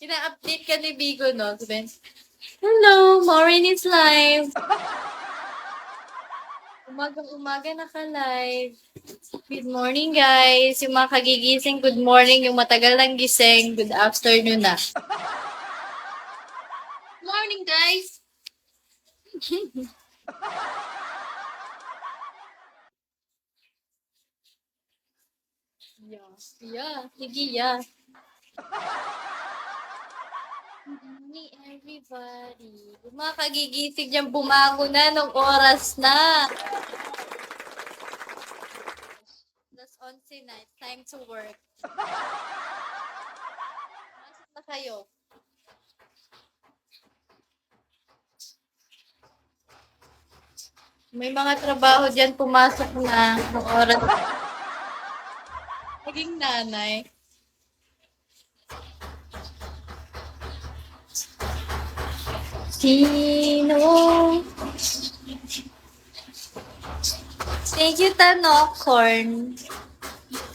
Ina-update ka ni Bigo, no? Sabihin, hello, Maureen is live. Umagang-umaga naka-live. Good morning, guys. Yung mga kagigising, good morning. Yung matagal lang gising, good afternoon na. Morning, guys. Yeah. Sige, yeah. Good morning, everybody. Yung mga kagigising dyan, bumango na nung oras na. That's 11 na. It's time to work. Masok na kayo. May mga trabaho dyan, pumasok na ng oras. Naging nanay. Sino? Thank you, Tanocorn.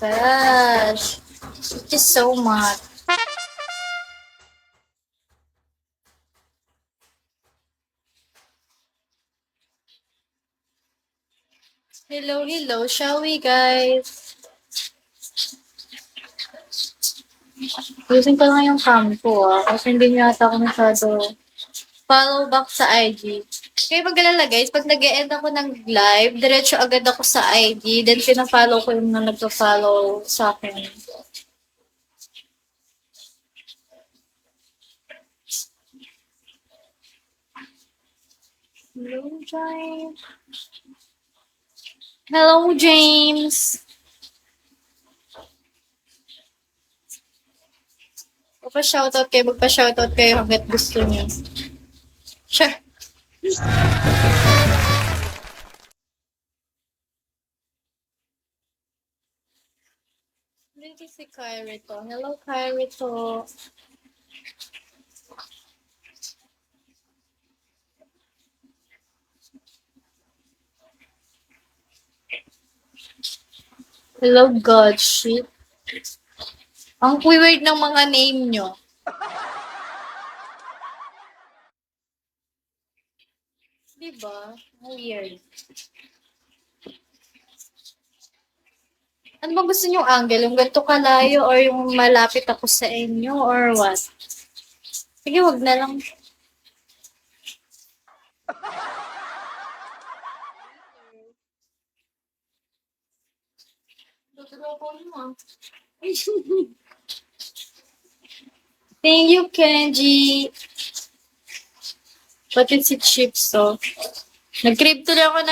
Gosh. Thank you so much. Hello. Shall we, guys? Using ko lang yung cam ko, kasi hindi niya ata ako masyado follow back sa IG. Kaya mag-alala, guys, pag nag-e-end ako ng live, diretso agad ako sa IG, then pina-follow ko yung mga nagpa-follow sa akin. Hello, James. Hello, James. Magpa-shoutout kayo hanggat gusto niyo. Sure. Dito si Kyrito. Hello, Kyrito. Hello, God shit. Ang weird ng mga name nyo. Diba? Weird. Ano bang gusto nyong angle? Yung ganito kalayo or yung malapit ako sa inyo or what? Sige, wag na lang. Thank you, Kenji. Pati si Chips, so. Nag-crave tuloy ako